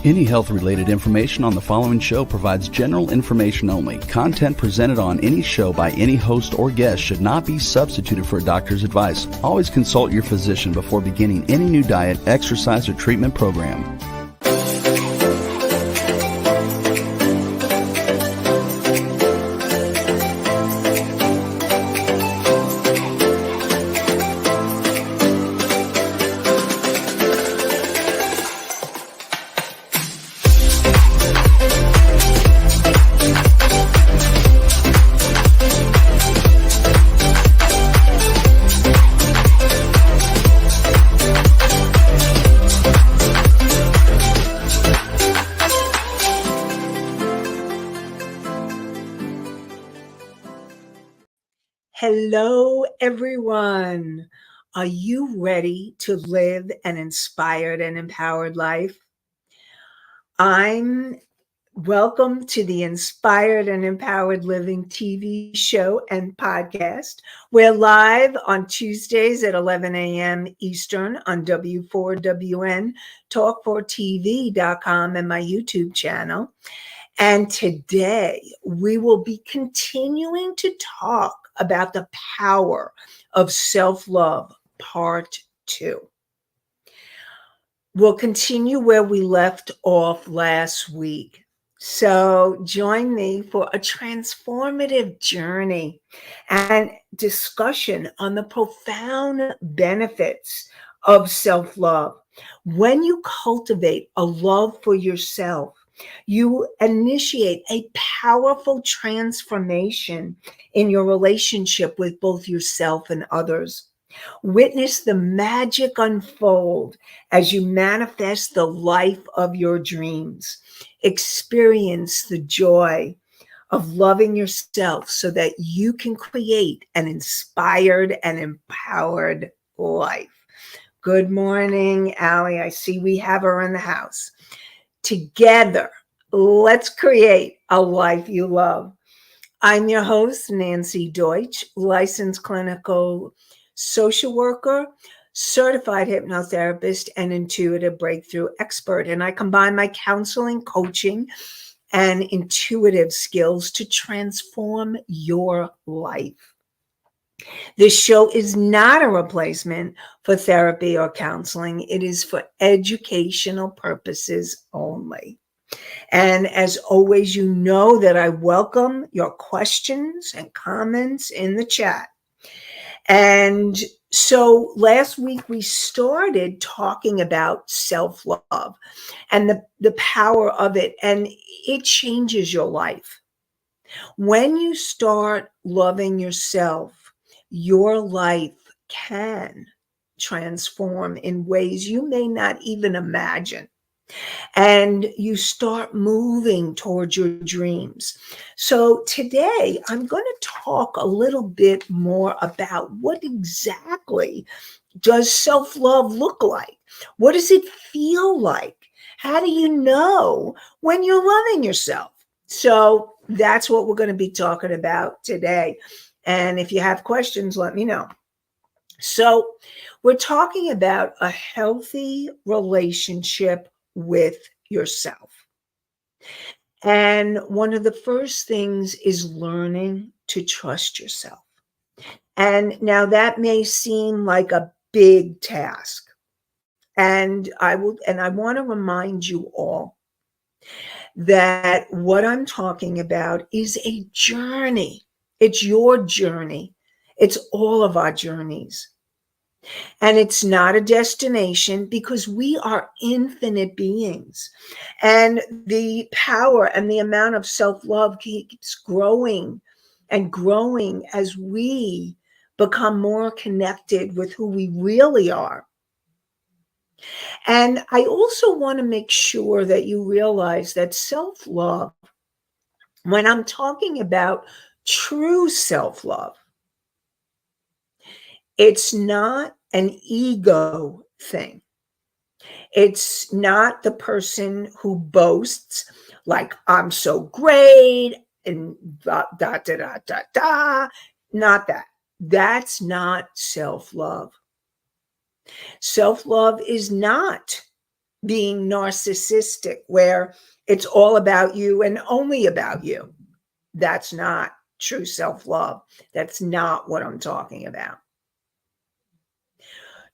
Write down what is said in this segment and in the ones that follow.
Any health-related information on the following show provides general information only. Content presented on any show by any host or guest should not be substituted for a doctor's advice. Always consult your physician before beginning any new diet, exercise, or treatment program. Hello, everyone. Are you ready to live an inspired and empowered life? Welcome to the Inspired and Empowered Living TV show and podcast. We're live on Tuesdays at 11 a.m. Eastern on W4WN, talk4tv.com, and my YouTube channel. And today we will be continuing to talk about the power of self-love, part 2. We'll continue where we left off last week. So join me for a transformative journey and discussion on the profound benefits of self-love. When you cultivate a love for yourself, you initiate a powerful transformation in your relationship with both yourself and others. Witness the magic unfold as you manifest the life of your dreams. Experience the joy of loving yourself so that you can create an inspired and empowered life. Good morning, Allie. I see we have her in the house. Together, let's create a life you love. I'm your host, Nanci Deutsch, licensed clinical social worker, certified hypnotherapist, and intuitive breakthrough expert. And I combine my counseling, coaching, and intuitive skills to transform your life. This show is not a replacement for therapy or counseling. It is for educational purposes only. And as always, you know that I welcome your questions and comments in the chat. And so last week we started talking about self-love and the power of it, and it changes your life. When you start loving yourself, your life can transform in ways you may not even imagine. And you start moving towards your dreams. So today I'm going to talk a little bit more about what exactly does self-love look like? What does it feel like? How do you know when you're loving yourself? So that's what we're going to be talking about today. And if you have questions, let me know. So we're talking about a healthy relationship with yourself. And one of the first things is learning to trust yourself. And now that may seem like a big task. And I want to remind you all that what I'm talking about is a journey. It's your journey. It's all of our journeys. And it's not a destination because we are infinite beings. And the power and the amount of self-love keeps growing and growing as we become more connected with who we really are. And I also want to make sure that you realize that self-love, when I'm talking about true self-love, it's not an ego thing. It's not the person who boasts like, I'm so great and da, da, da, da, da, da. Not that. That's not self-love. Self-love is not being narcissistic, where it's all about you and only about you. That's not true self-love. That's not what I'm talking about.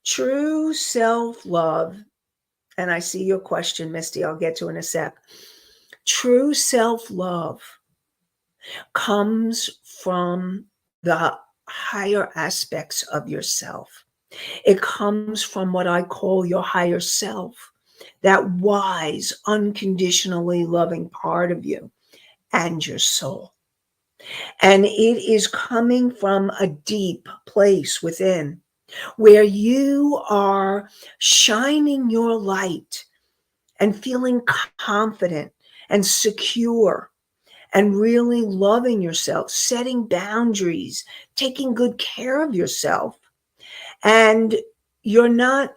True self-love, and I see your question, Misty, I'll get to in a sec. True self-love comes from the higher aspects of yourself. It comes from what I call your higher self, that wise, unconditionally loving part of you and your soul. And it is coming from a deep place within where you are shining your light and feeling confident and secure and really loving yourself, setting boundaries, taking good care of yourself. And you're not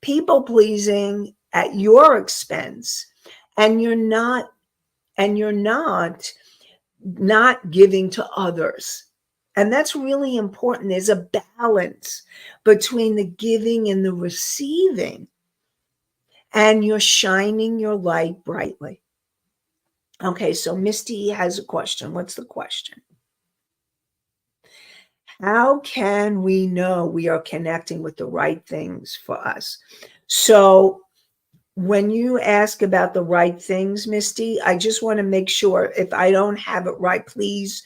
people pleasing at your expense, and you're not giving to others. And that's really important. There's a balance between the giving and the receiving, and you're shining your light brightly. Okay, so Misty has a question. What's the question? How can we know we are connecting with the right things for us? So when you ask about the right things, Misty, I just want to make sure, if I don't have it right, please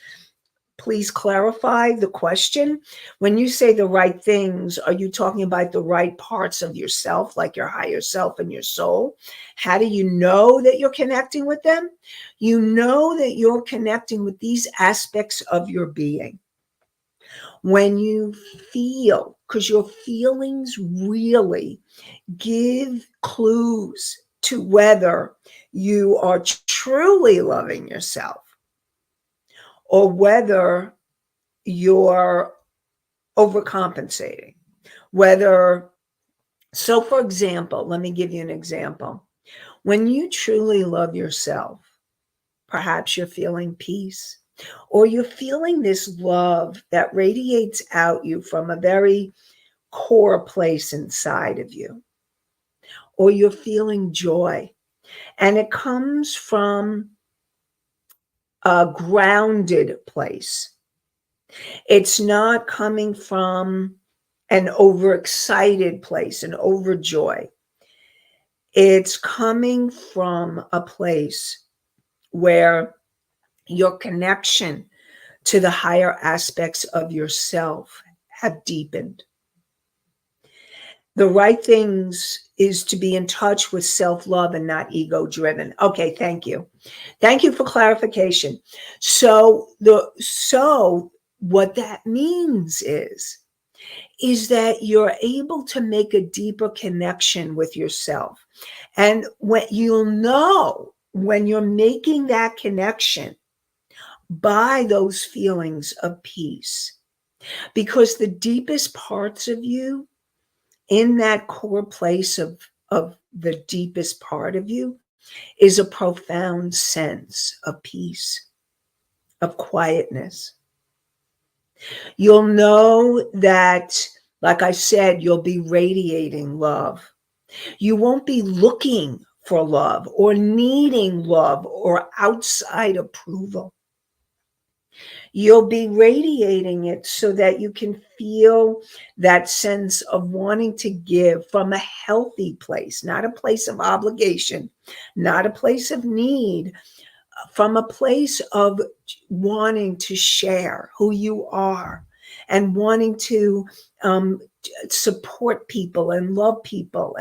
clarify the question. When you say the right things, are you talking about the right parts of yourself, like your higher self and your soul? How do you know that you're connecting with them? You know that you're connecting with these aspects of your being when you feel, because your feelings really give clues to whether you are truly loving yourself or whether you're overcompensating. So for example, let me give you an example. When you truly love yourself, perhaps you're feeling peace, or you're feeling this love that radiates out you from a very core place inside of you, or you're feeling joy, and it comes from a grounded place. It's not coming from an overexcited place, an overjoy. It's coming from a place where your connection to the higher aspects of yourself have deepened. The right things is to be in touch with self-love and not ego-driven. Okay, thank you. Thank you for clarification. So what that means is that you're able to make a deeper connection with yourself. And when you'll know when you're making that connection by those feelings of peace, because the deepest parts of you, in that core place of the deepest part of you, is a profound sense of peace, of quietness. You'll know that, like I said, you'll be radiating love. You won't be looking for love or needing love or outside approval. You'll be radiating it so that you can feel that sense of wanting to give from a healthy place, not a place of obligation, not a place of need, from a place of wanting to share who you are and wanting to support people and love people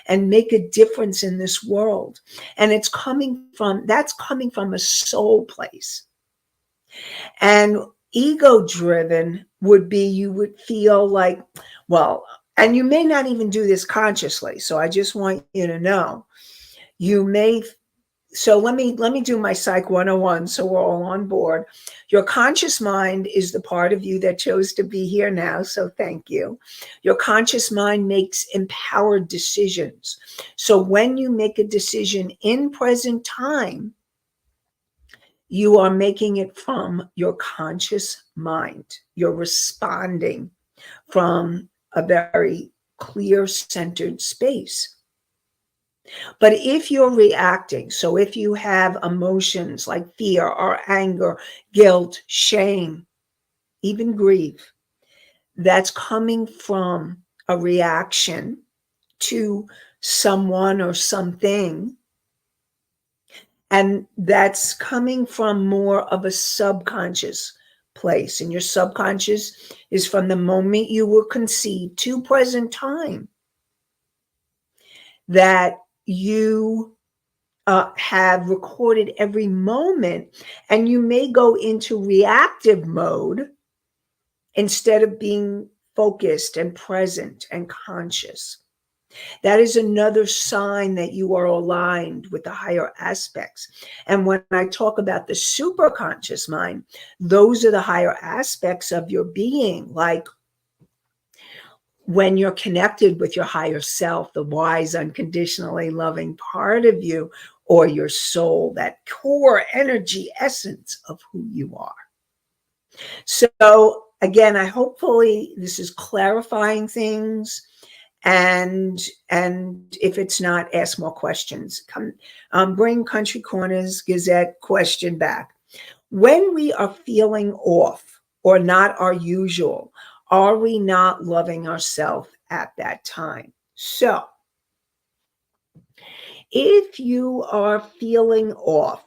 and make a difference in this world. And that's coming from a soul place. And ego driven would be, you would feel like, well, and you may not even do this consciously. So I just want you to know, so let me do my Psych 101 so we're all on board. Your conscious mind is the part of you that chose to be here now, so thank you. Your conscious mind makes empowered decisions. So when you make a decision in present time, you are making it from your conscious mind. You're responding from a very clear, centered space. But if you're reacting, so if you have emotions like fear or anger, guilt, shame, even grief, that's coming from a reaction to someone or something, and that's coming from more of a subconscious place. And your subconscious is from the moment you were conceived to present time, that you have recorded every moment, and you may go into reactive mode instead of being focused and present and conscious. That is another sign that you are aligned with the higher aspects. And when I talk about the superconscious mind, those are the higher aspects of your being, like when you're connected with your higher self, the wise, unconditionally loving part of you, or your soul, that core energy essence of who you are. So again, I hopefully this is clarifying things. And if it's not, ask more questions. Come, bring Country Corners Gazette question back. When we are feeling off or not our usual, are we not loving ourselves at that time? So if you are feeling off,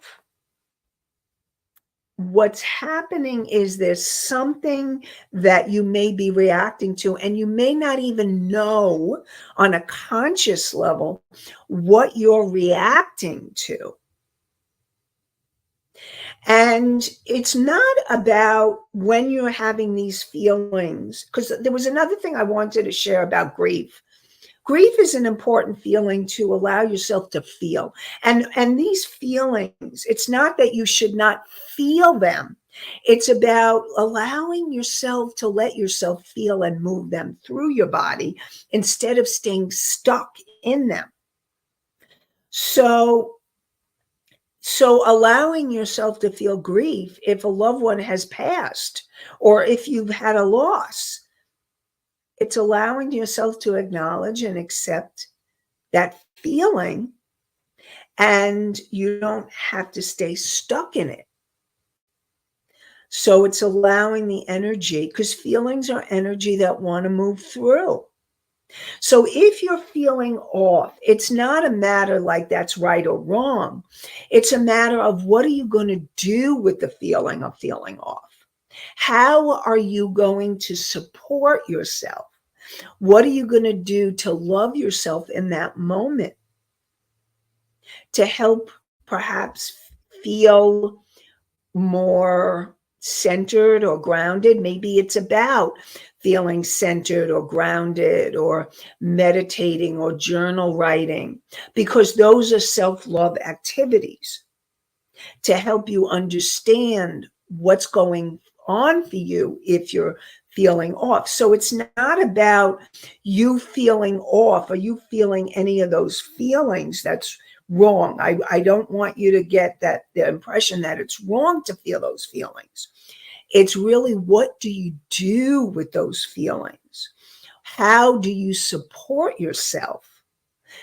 what's happening is there's something that you may be reacting to, and you may not even know on a conscious level what you're reacting to. And it's not about when you're having these feelings, because there was another thing I wanted to share about grief. Grief is an important feeling to allow yourself to feel. And these feelings, it's not that you should not feel them. It's about allowing yourself to let yourself feel and move them through your body instead of staying stuck in them. So allowing yourself to feel grief if a loved one has passed or if you've had a loss, it's allowing yourself to acknowledge and accept that feeling, and you don't have to stay stuck in it. So it's allowing the energy, because feelings are energy that want to move through. So if you're feeling off, it's not a matter like that's right or wrong. It's a matter of what are you going to do with the feeling of feeling off? How are you going to support yourself? What are you going to do to love yourself in that moment, to help perhaps feel more centered or grounded? Maybe it's about feeling centered or grounded or meditating or journal writing, because those are self-love activities to help you understand what's going on for you if you're feeling off. So it's not about you feeling off or you feeling any of those feelings. That's wrong. I don't want you to get that the impression that it's wrong to feel those feelings. It's really, what do you do with those feelings? How do you support yourself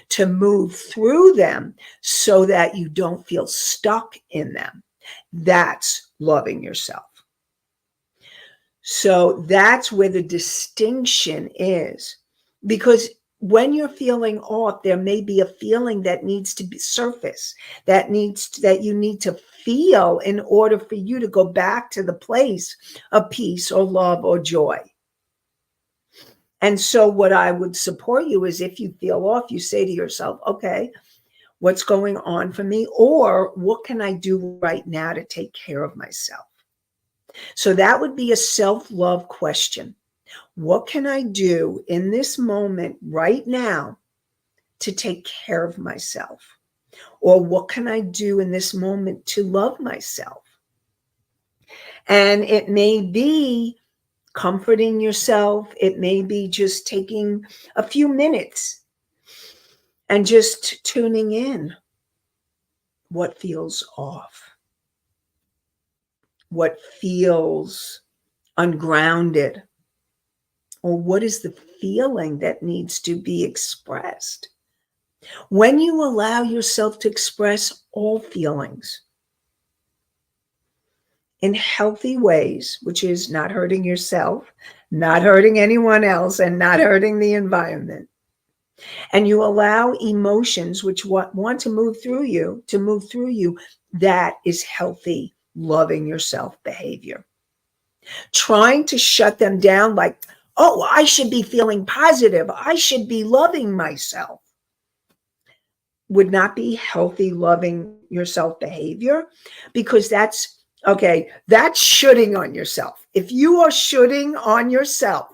to move through them so that you don't feel stuck in them? That's loving yourself. So that's where the distinction is, because when you're feeling off, there may be a feeling that needs to be surface, that you need to feel in order for you to go back to the place of peace or love or joy. And so what I would support you is, if you feel off, you say to yourself, okay, what's going on for me? Or what can I do right now to take care of myself? So that would be a self-love question. What can I do in this moment right now to take care of myself? Or what can I do in this moment to love myself? And it may be comforting yourself. It may be just taking a few minutes and just tuning in. What feels off? What feels ungrounded? Or what is the feeling that needs to be expressed? When you allow yourself to express all feelings in healthy ways, which is not hurting yourself, not hurting anyone else, and not hurting the environment, and you allow emotions which want to move through you, that is healthy, loving yourself behavior. Trying to shut them down like, oh, I should be feeling positive, I should be loving myself, would not be healthy, loving yourself behavior, because that's shooting on yourself. If you are shooting on yourself,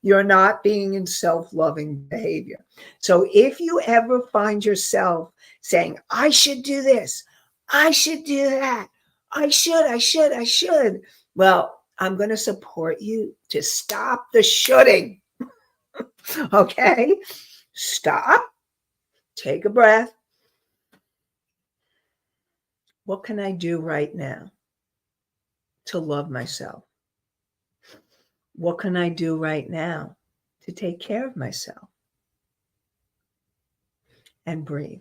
you're not being in self-loving behavior. So if you ever find yourself saying, I should do this, I should do that, I should, well, I'm going to support you to stop the shooting. Okay? Stop. Take a breath. What can I do right now to love myself? What can I do right now to take care of myself? And breathe.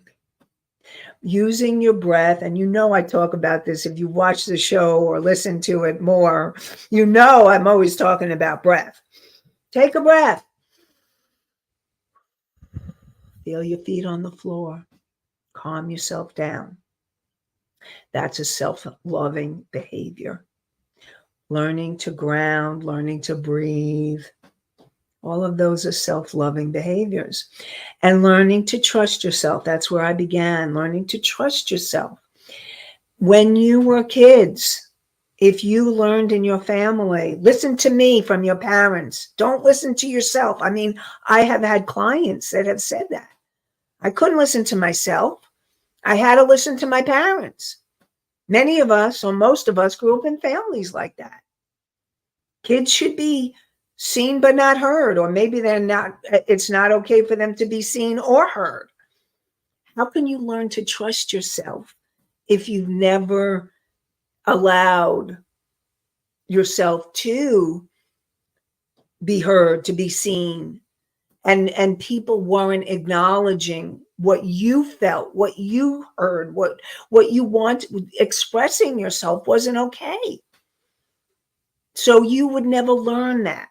Using your breath, and I talk about this if you watch the show or listen to it more, I'm always talking about breath. Take a breath. Feel your feet on the floor. Calm yourself down. That's a self-loving behavior. Learning to ground, learning to breathe. All of those are self-loving behaviors. And learning to trust yourself. That's where I began, learning to trust yourself. When you were kids, if you learned in your family, listen to me from your parents. Don't listen to yourself. I mean, I have had clients that have said that. I couldn't listen to myself. I had to listen to my parents. Many of us, or most of us, grew up in families like that. Kids should be seen but not heard, or maybe it's not okay for them to be seen or heard. How can you learn to trust yourself if you've never allowed yourself to be heard, to be seen, and people weren't acknowledging what you felt, what you heard, what you want? Expressing yourself wasn't okay. So you would never learn that.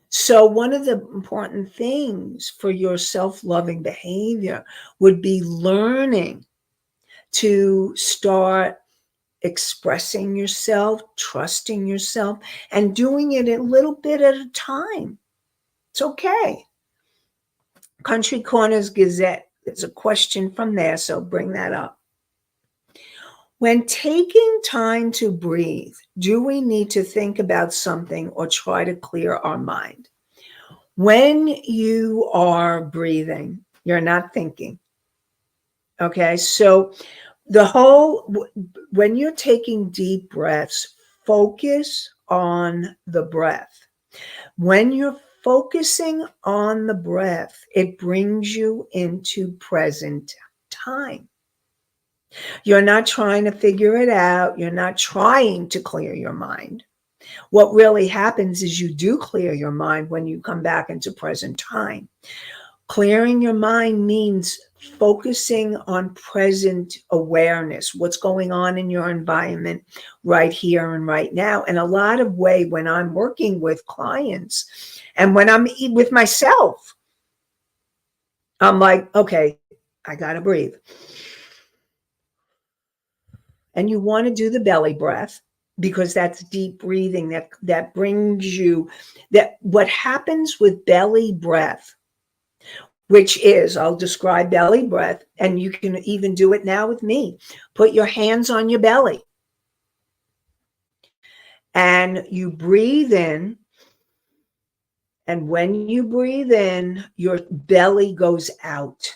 So one of the important things for your self-loving behavior would be learning to start expressing yourself, trusting yourself, and doing it a little bit at a time. It's okay. Country Corners Gazette, there's a question from there, so bring that up. When taking time to breathe, do we need to think about something or try to clear our mind? When you are breathing, you're not thinking. Okay, so when you're taking deep breaths, focus on the breath. When you're focusing on the breath, it brings you into present time. You're not trying to figure it out. You're not trying to clear your mind. What really happens is you do clear your mind when you come back into present time. Clearing your mind means focusing on present awareness, what's going on in your environment right here and right now. And a lot of when I'm working with clients and when I'm with myself, I'm like, okay, I got to breathe. And you want to do the belly breath, because that's deep breathing that brings you what happens with belly breath, which is, I'll describe belly breath, and you can even do it now with me. Put your hands on your belly and you breathe in. And when you breathe in, your belly goes out.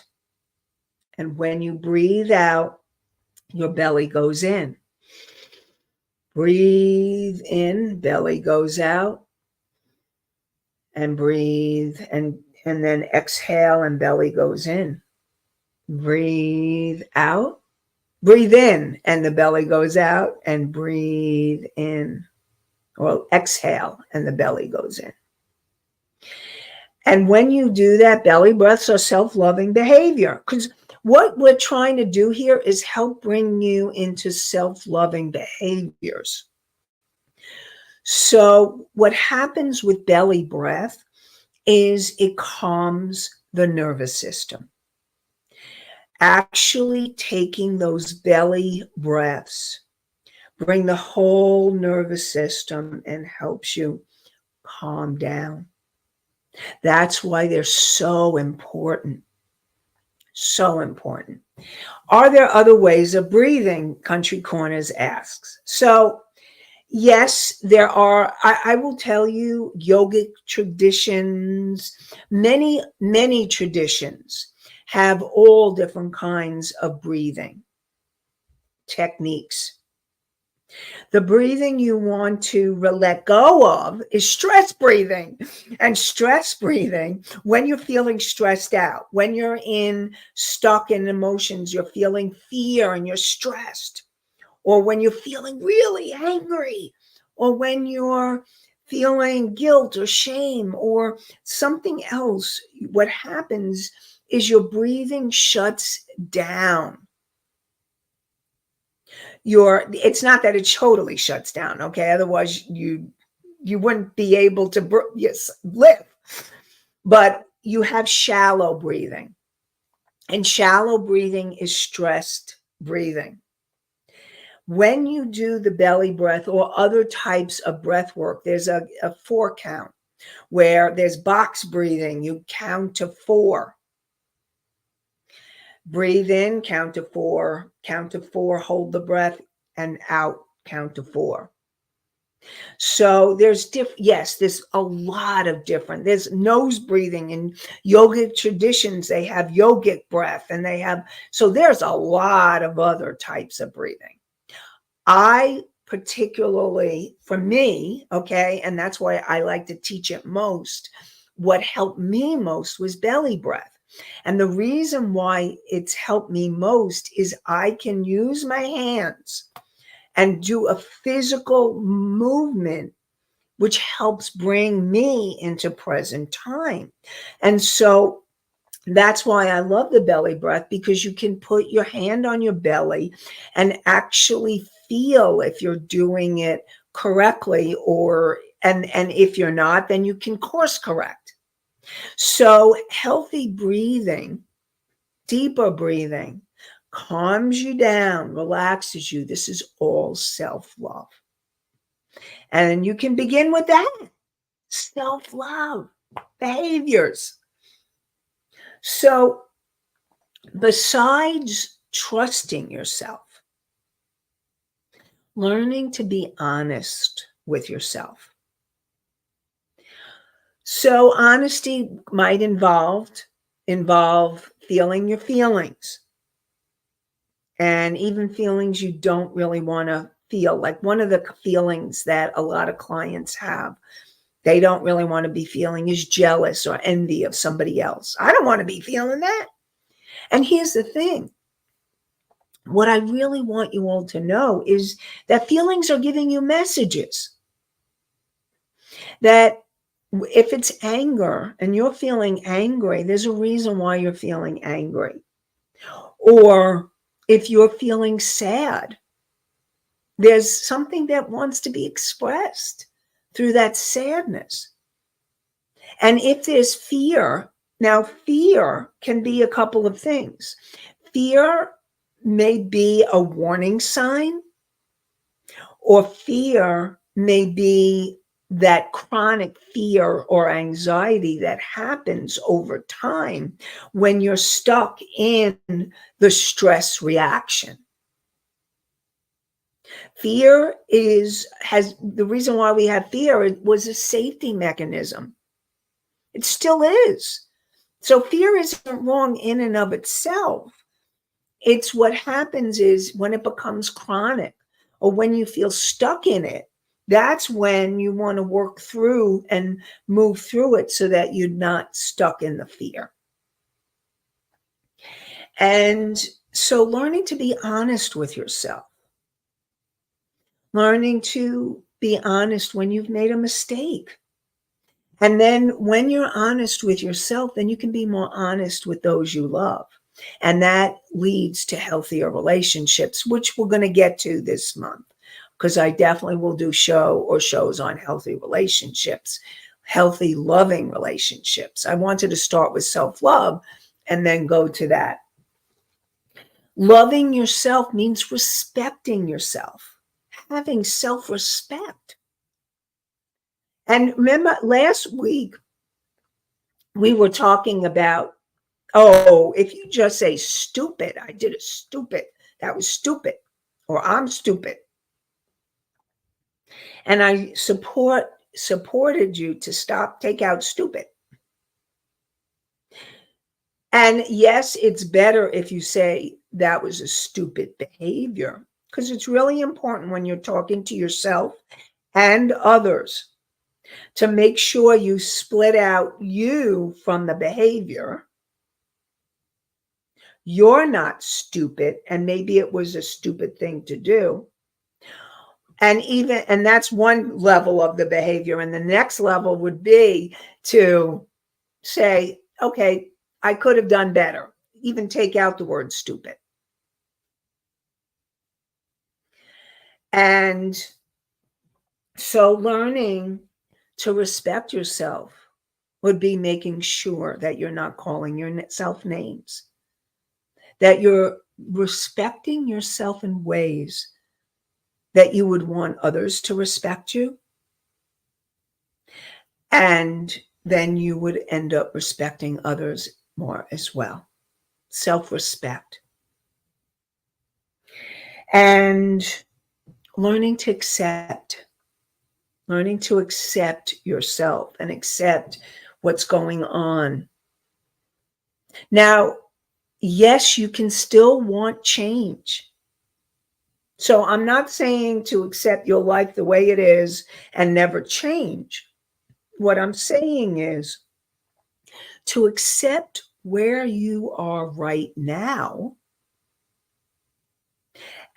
And when you breathe out, your belly goes in. Breathe in, belly goes out. And breathe, and then exhale, and belly goes in. Breathe out. Breathe in, and the belly goes out, and breathe in. Or exhale, and the belly goes in. And when you do that, belly breaths are self-loving behavior, because what we're trying to do here is help bring you into self-loving behaviors. So what happens with belly breath is it calms the nervous system. Actually taking those belly breaths bring the whole nervous system and helps you calm down. That's why they're so important. So important. Are there other ways of breathing? Country Corners asks. So yes, there are. I will tell you, yogic traditions, many traditions have all different kinds of breathing techniques. The breathing you want to let go of is stress breathing. And stress breathing, when you're feeling stressed out, when you're stuck in emotions, you're feeling fear and you're stressed, or when you're feeling really angry, or when you're feeling guilt or shame or something else, what happens is your breathing shuts down. It's not that it totally shuts down, okay? Otherwise you wouldn't be able to live. But you have shallow breathing. And shallow breathing is stressed breathing. When you do the belly breath or other types of breath work, there's a 4 count where there's box breathing. You count to 4. Breathe in, count to 4, hold the breath, and out, count to 4. So there's there's a lot of different. There's nose breathing in yogic traditions. They have yogic breath, and so there's a lot of other types of breathing. I particularly, for me, okay, and that's why I like to teach it most, what helped me most was belly breath. And the reason why it's helped me most is I can use my hands and do a physical movement, which helps bring me into present time. And so that's why I love the belly breath, because you can put your hand on your belly and actually feel if you're doing it correctly, and if you're not, then you can course correct. So healthy breathing, deeper breathing, calms you down, relaxes you. This is all self-love. And you can begin with that. Self-love behaviors. So besides trusting yourself, learning to be honest with yourself. So honesty might involve feeling your feelings, and even feelings you don't really want to feel. Like one of the feelings that a lot of clients have, they don't really want to be feeling, is jealous or envy of somebody else. I don't want to be feeling that. And here's the thing. What I really want you all to know is that feelings are giving you messages. That if it's anger and you're feeling angry, there's a reason why you're feeling angry. Or if you're feeling sad, there's something that wants to be expressed through that sadness. And if there's fear, now fear can be a couple of things. Fear may be a warning sign, or fear may be that chronic fear or anxiety that happens over time when you're stuck in the stress reaction. Fear has the reason why we have fear, it was a safety mechanism. It still is. So fear isn't wrong in and of itself. It's what happens is when it becomes chronic, or when you feel stuck in it, that's when you want to work through and move through it so that you're not stuck in the fear. And so learning to be honest with yourself, learning to be honest when you've made a mistake, And then when you're honest with yourself, then you can be more honest with those you love. And that leads to healthier relationships, which we're going to get to this month, because I definitely will do shows on healthy relationships, healthy, loving relationships. I wanted to start with self-love and then go to that. Loving yourself means respecting yourself, having self-respect. And remember, last week we were talking about, oh, if you just say stupid, I did it stupid, that was stupid, or I'm stupid. And I supported you to take out stupid. And yes, it's better if you say that was a stupid behavior, because it's really important when you're talking to yourself and others to make sure you split out you from the behavior. You're not stupid, and maybe it was a stupid thing to do. And that's one level of the behavior. And the next level would be to say, okay, I could have done better. Even take out the word stupid. And so learning to respect yourself would be making sure that you're not calling yourself names, that you're respecting yourself in ways that you would want others to respect you. And then you would end up respecting others more as well. Self-respect. And learning to accept yourself and accept what's going on. Now, yes, you can still want change. So I'm not saying to accept your life the way it is and never change. What I'm saying is to accept where you are right now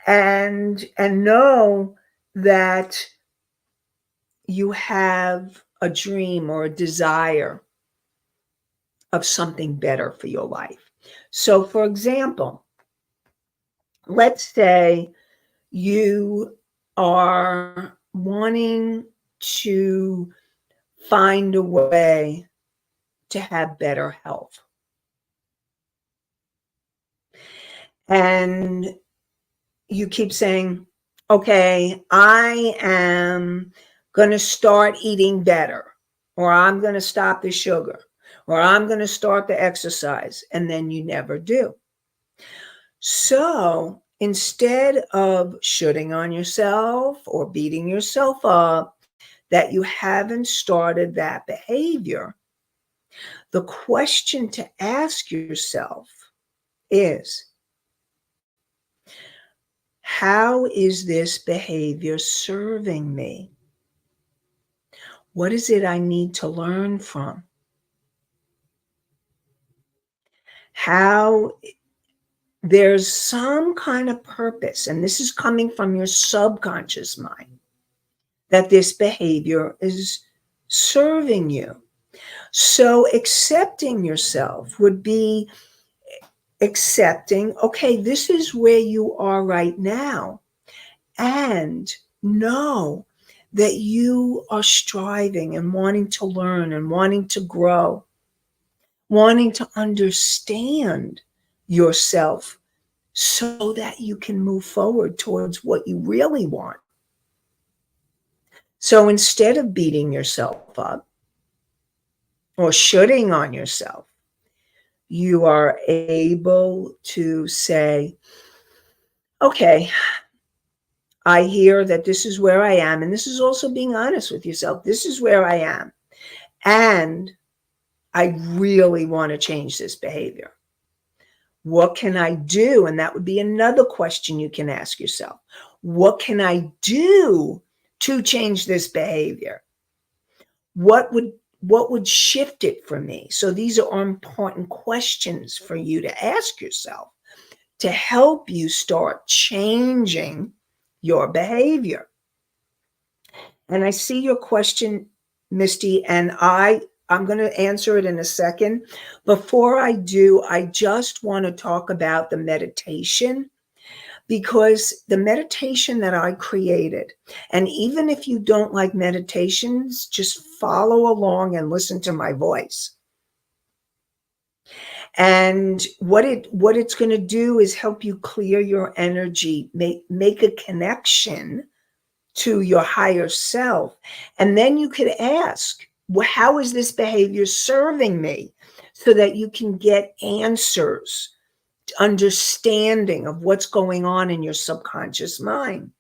and know that you have a dream or a desire of something better for your life. So, for example, let's say you are wanting to find a way to have better health. And you keep saying, okay, I am going to start eating better, or I'm going to stop the sugar, or I'm going to start the exercise, and then you never do. So instead of shooting on yourself or beating yourself up that you haven't started that behavior, the question to ask yourself is, how is this behavior serving me? What is it I need to learn from? How there's some kind of purpose, and this is coming from your subconscious mind, that this behavior is serving you. So accepting yourself would be accepting, okay, this is where you are right now. And know that you are striving and wanting to learn and wanting to grow, wanting to understand yourself so that you can move forward towards what you really want. So instead of beating yourself up or shooting on yourself, you are able to say, okay, I hear that this is where I am. And this is also being honest with yourself. This is where I am. And I really want to change this behavior. What can I do? And that would be another question you can ask yourself. What can I do to change this behavior? What would shift it for me? So these are important questions for you to ask yourself to help you start changing your behavior. And I see your question Misty, and I'm going to answer it in a second. Before I do, I just want to talk about the meditation, because the meditation that I created, and even if you don't like meditations, just follow along and listen to my voice. And what it's going to do is help you clear your energy, make a connection to your higher self. And then you could ask, well, how is this behavior serving me? So that you can get answers, understanding of what's going on in your subconscious mind.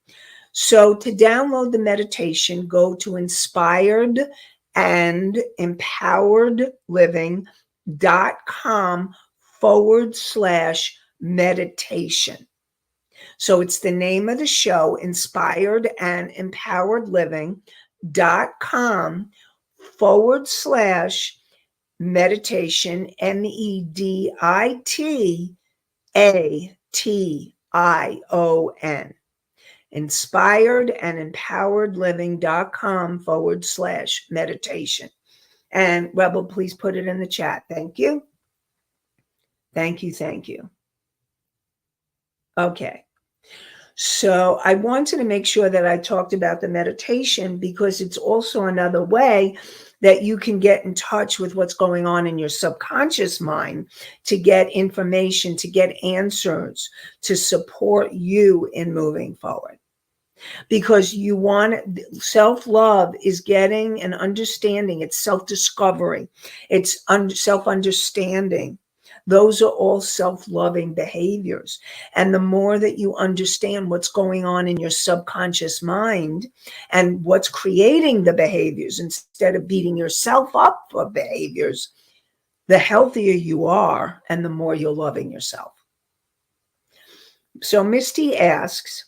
So to download the meditation, go to inspiredandempoweredliving.com/meditation. So it's the name of the show, inspiredandempoweredliving.com/meditation, MEDITATION. inspiredandempoweredliving.com/meditation. And Rebel, please put it in the chat. Thank you. Thank you. Thank you. Okay. So I wanted to make sure that I talked about the meditation, because it's also another way that you can get in touch with what's going on in your subconscious mind, to get information, to get answers, to support you in moving forward. Because you want, self-love is getting an understanding, it's self-discovery, it's self-understanding. Those are all self-loving behaviors. And the more that you understand what's going on in your subconscious mind and what's creating the behaviors, instead of beating yourself up for behaviors, the healthier you are and the more you're loving yourself. So Misty asks,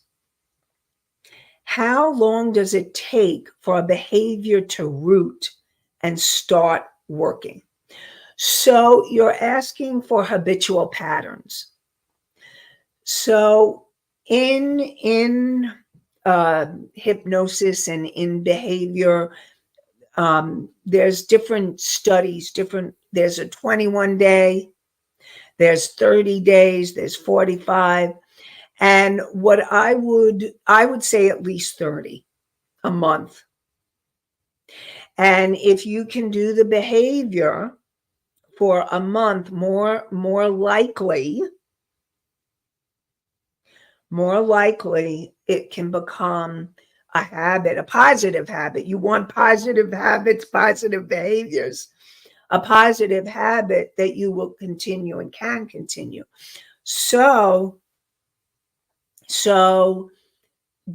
how long does it take for a behavior to root and start working? So you're asking for habitual patterns. So in hypnosis and in behavior, there's different studies, there's a 21-day, there's 30 days, there's 45. And what I would say at least 30 a month. And if you can do the behavior for a month, more likely it can become a habit, a positive habit. You want positive habits, positive behaviors, a positive habit that you will continue and can continue. So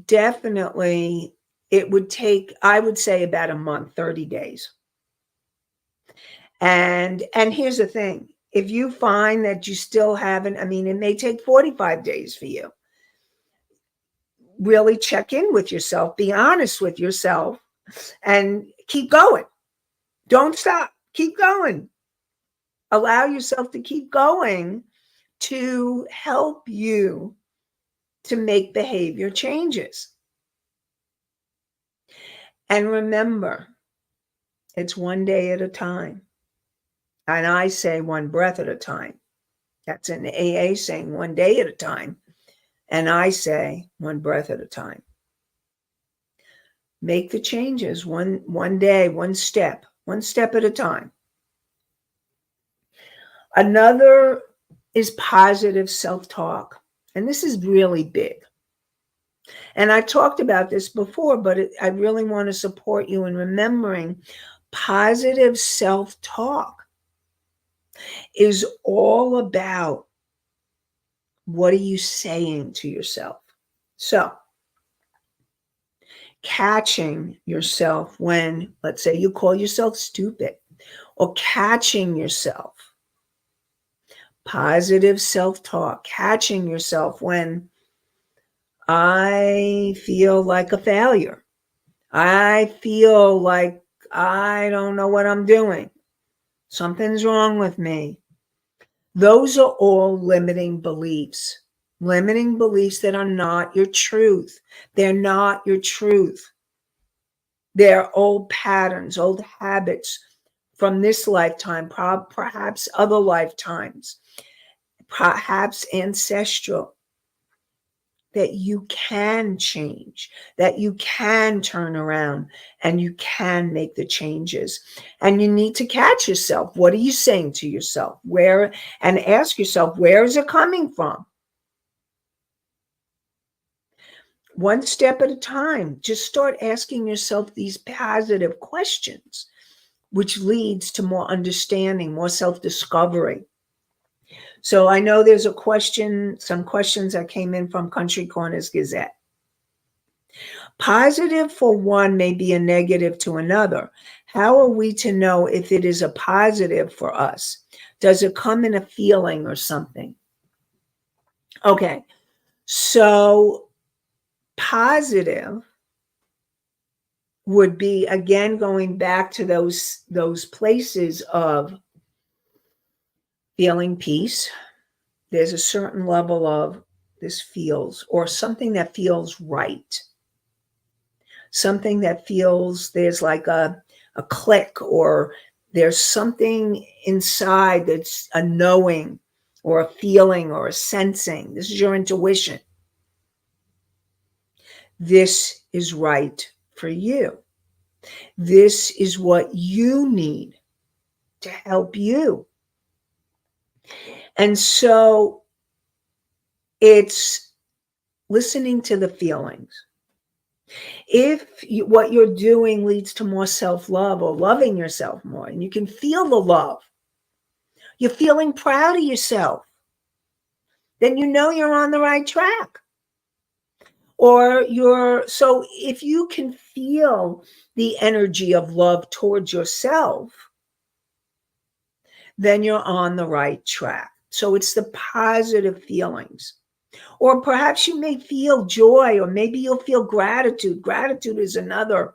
definitely it would take, I would say, about a month, 30 days. And here's the thing. If you find that you still haven't, I mean, it may take 45 days for you. Really check in with yourself, be honest with yourself, and keep going. Don't stop. Keep going. Allow yourself to keep going to help you to make behavior changes. And remember, it's one day at a time. And I say one breath at a time. That's an AA saying one day at a time. And I say one breath at a time. Make the changes one day, one step at a time. Another is positive self-talk. And this is really big. And I talked about this before, but I really want to support you in remembering positive self-talk is all about what are you saying to yourself. So catching yourself when, let's say, you call yourself stupid, or catching yourself. Positive self-talk, catching yourself when I feel like a failure. I feel like I don't know what I'm doing. Something's wrong with me. Those are all limiting beliefs that are not your truth. They're not your truth. Their old patterns, old habits from this lifetime, perhaps other lifetimes, perhaps ancestral, that you can change, that you can turn around and you can make the changes. And you need to catch yourself. What are you saying to yourself? Where, and ask yourself, where is it coming from? One step at a time. Just start asking yourself these positive questions, which leads to more understanding, more self-discovery. So I know there's a question, some questions that came in from Country Corners Gazette. Positive for one may be a negative to another. How are we to know if it is a positive for us? Does it come in a feeling or something? Okay, so positive would be, again, going back to those places of feeling peace. There's a certain level of this feels, or something that feels right. Something that feels, there's like a click, or there's something inside that's a knowing or a feeling or a sensing. This is your intuition. This is right for you. This is what you need to help you. And so it's listening to the feelings. If what you're doing leads to more self-love or loving yourself more, and you can feel the love, you're feeling proud of yourself, then you know you're on the right track. Or so if you can feel the energy of love towards yourself, then you're on the right track. So it's the positive feelings. Or perhaps you may feel joy, or maybe you'll feel gratitude. Gratitude is another.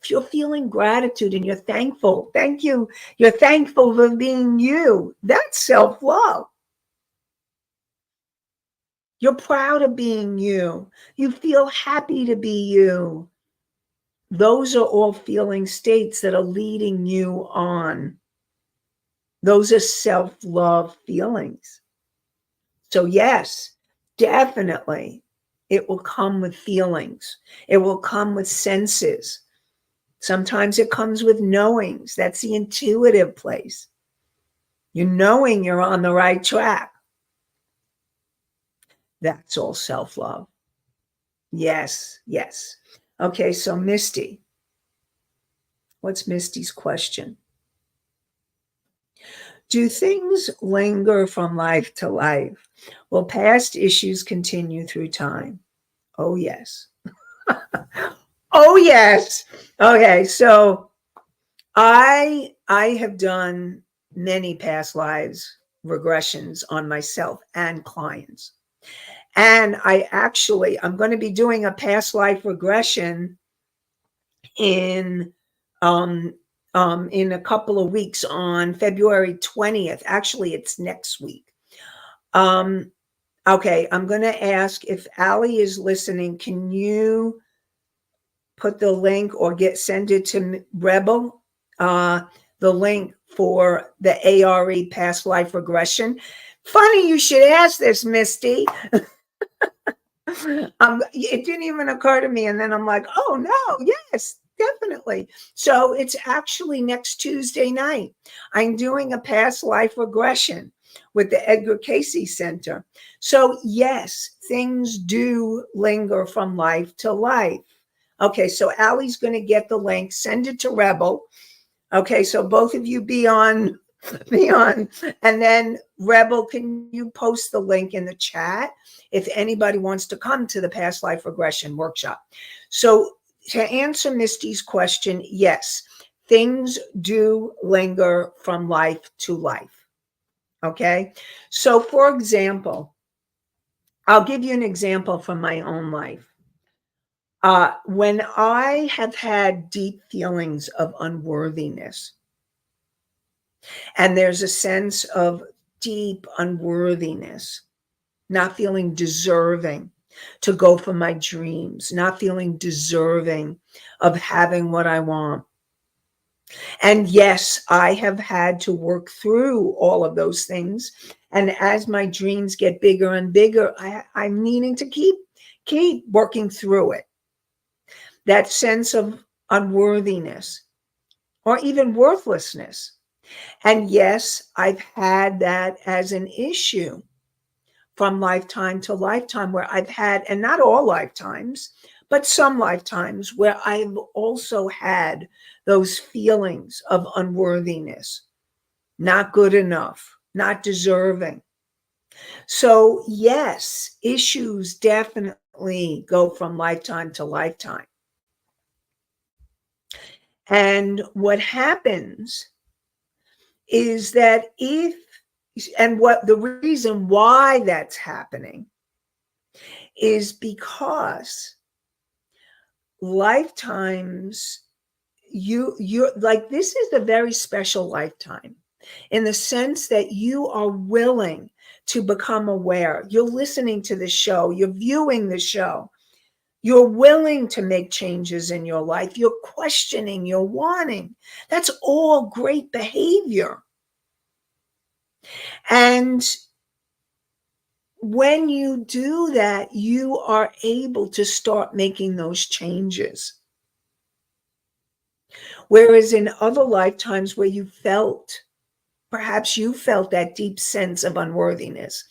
If you're feeling gratitude and you're thankful, thank you. You're thankful for being you. That's self-love. You're proud of being you. You feel happy to be you. Those are all feeling states that are leading you on. Those are self-love feelings. So yes, definitely, it will come with feelings. It will come with senses. Sometimes it comes with knowings. That's the intuitive place. You're knowing you're on the right track. That's all self-love. Yes, yes. Okay, so Misty. What's Misty's question? Do things linger from life to life? Will past issues continue through time? Oh, yes. Oh, yes. Okay, so I have done many past lives regressions on myself and clients. And I'm going to be doing a past life regression in a couple of weeks on February 20th. Actually, it's next week. Okay, I'm going to ask if Allie is listening. Can you put the link or send it to Rebel, the link for the ARE past life regression? Funny you should ask this, Misty. It didn't even occur to me. And then I'm like, oh no, yes, definitely. So it's actually next Tuesday night. I'm doing a past life regression with the Edgar Cayce Center. So yes, things do linger from life to life. Okay, so Allie's going to get the link, send it to Rebel. Okay, so both of you be on. And then Rebel, can you post the link in the chat if anybody wants to come to the past life regression workshop? So to answer Misty's question, yes, things do linger from life to life. Okay, so for example, I'll give you an example from my own life. When I have had deep feelings of unworthiness, and there's a sense of deep unworthiness, not feeling deserving. to go for my dreams, not feeling deserving of having what I want. And yes, I have had to work through all of those things. And as my dreams get bigger and bigger, I'm needing to keep working through it. That sense of unworthiness or even worthlessness. And yes, I've had that as an issue from lifetime to lifetime, where I've had, and not all lifetimes, but some lifetimes where I've also had those feelings of unworthiness, not good enough, not deserving. So, yes, issues definitely go from lifetime to lifetime. And what happens is that what the reason why that's happening is because lifetimes, you're like, this is a very special lifetime in the sense that you are willing to become aware. You're listening to the show, you're viewing the show, you're willing to make changes in your life, you're questioning, you're wanting. That's all great behavior. And when you do that, you are able to start making those changes. Whereas in other lifetimes where perhaps you felt that deep sense of unworthiness.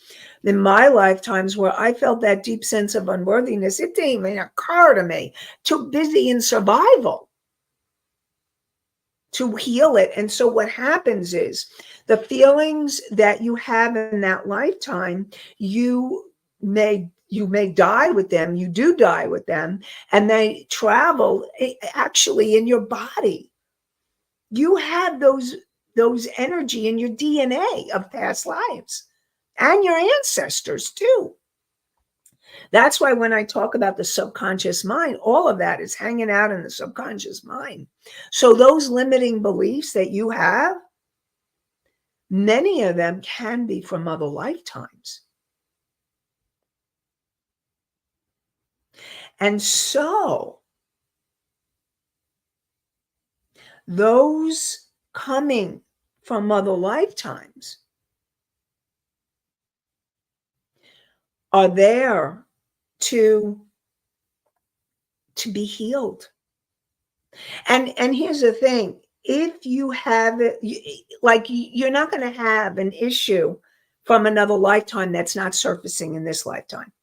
In my lifetimes where I felt that deep sense of unworthiness, it didn't even occur to me. Too busy in survival to heal it. And so what happens is the feelings that you have in that lifetime, you may die with them, you do die with them, and they travel actually in your body. You have those energy in your DNA of past lives and your ancestors too. That's why when I talk about the subconscious mind, all of that is hanging out in the subconscious mind. So those limiting beliefs that you have, many of them can be from other lifetimes. And so those coming from other lifetimes are there to be healed. And here's the thing, if you have it, like, you're not going to have an issue from another lifetime that's not surfacing in this lifetime.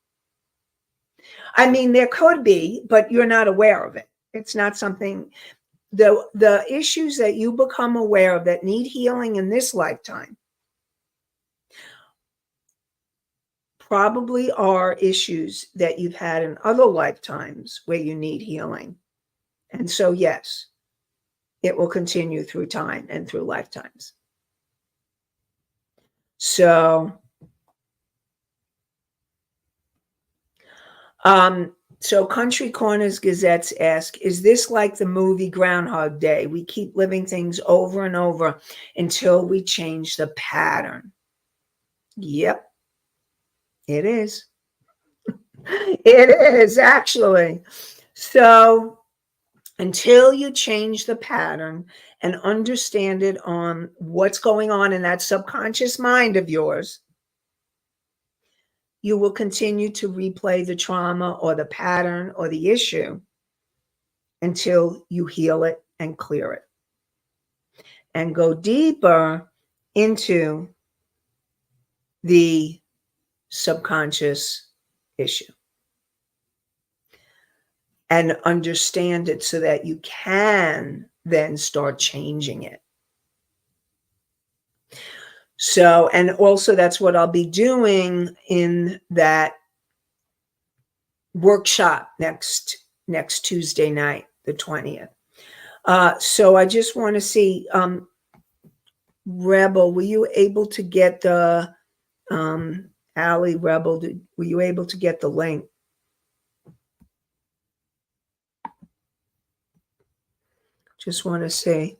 I mean, there could be, but you're not aware of it. It's not something, the issues that you become aware of that need healing in this lifetime probably are issues that you've had in other lifetimes where you need healing. And so, yes, it will continue through time and through lifetimes. So, so Country Corners Gazettes ask, is this like the movie Groundhog Day? We keep living things over and over until we change the pattern. Yep, it is. It is, actually. So until you change the pattern and understand it on what's going on in that subconscious mind of yours, you will continue to replay the trauma or the pattern or the issue until you heal it and clear it and go deeper into the subconscious issue and understand it so that you can then start changing it. So, and also that's what I'll be doing in that workshop next Tuesday night, the 20th. So I just want to see, Rebel, were you able to get the, Allie Rebel, were you able to get the link? Just want to say.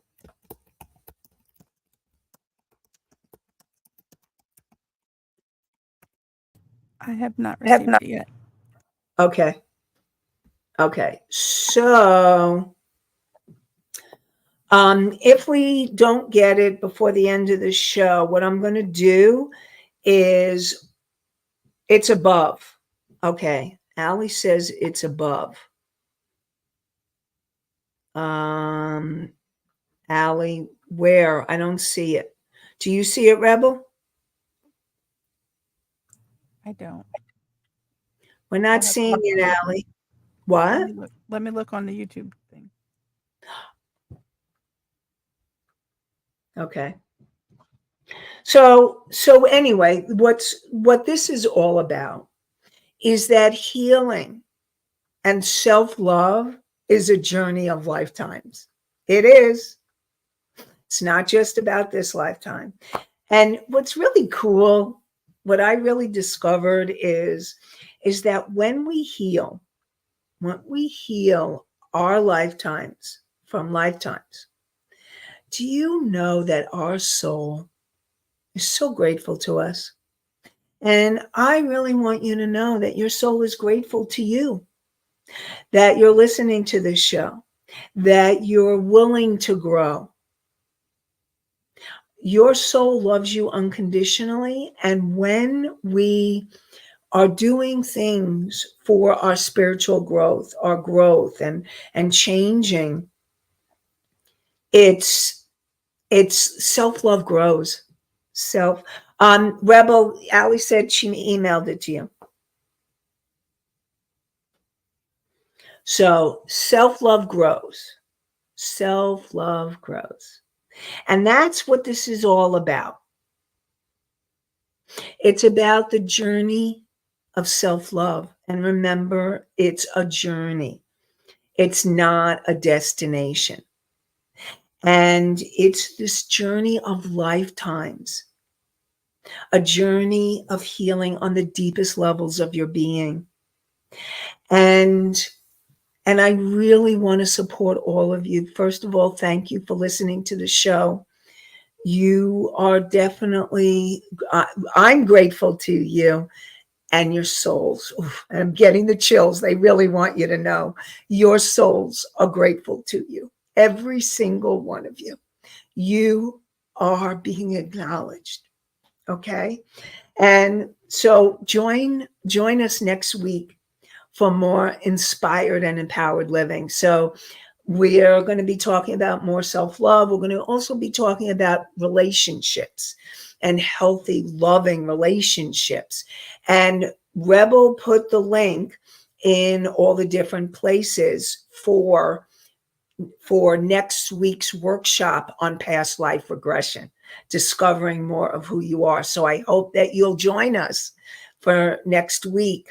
I have not received it yet. Okay. Okay. So if we don't get it before the end of the show, what I'm going to do is it's above. Okay. Allie says it's above. Allie, where? I don't see it. Do you see it, Rebel? I don't. We're I'll not have to seeing look it, on Allie. let What? me look let me look on the YouTube thing. Okay. So anyway, what this is all about is that healing and self-love is a journey of lifetimes. It is. It's not just about this lifetime. And what's really cool, what I really discovered is that when we heal our lifetimes from lifetimes, do you know that our soul is so grateful to us? And I really want you to know that your soul is grateful to you, that you're listening to this show, that you're willing to grow. Your soul loves you unconditionally. And when we are doing things for our spiritual growth, our growth and changing, it's self-love grows. Self Rebel, Allie said she emailed it to you. So self-love grows. Self-love grows. And that's what this is all about. It's about the journey of self-love. And remember, it's a journey. It's not a destination. And it's this journey of lifetimes, a journey of healing on the deepest levels of your being. And I really want to support all of you. First of all, thank you for listening to the show. You are definitely, I'm grateful to you and your souls. Oof, I'm getting the chills. They really want you to know your souls are grateful to you. Every single one of you. You are being acknowledged. Okay. And so join us next week for more inspired and empowered living. So we are going to be talking about more self-love. We're going to also be talking about relationships and healthy, loving relationships. And Rebel put the link in all the different places for next week's workshop on past life regression, discovering more of who you are. So I hope that you'll join us for next week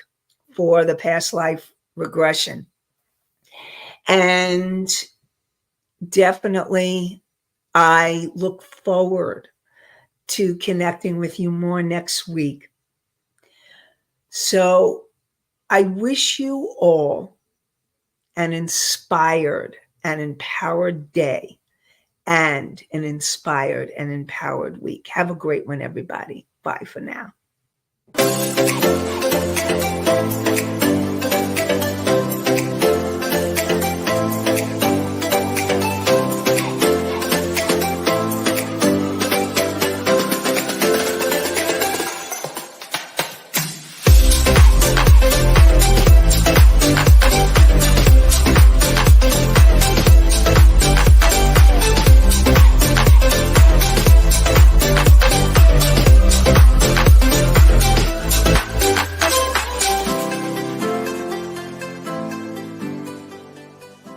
for the past life regression. And definitely, I look forward to connecting with you more next week. So I wish you all an inspired and empowered day and an inspired and empowered week. Have a great one, everybody. Bye for now.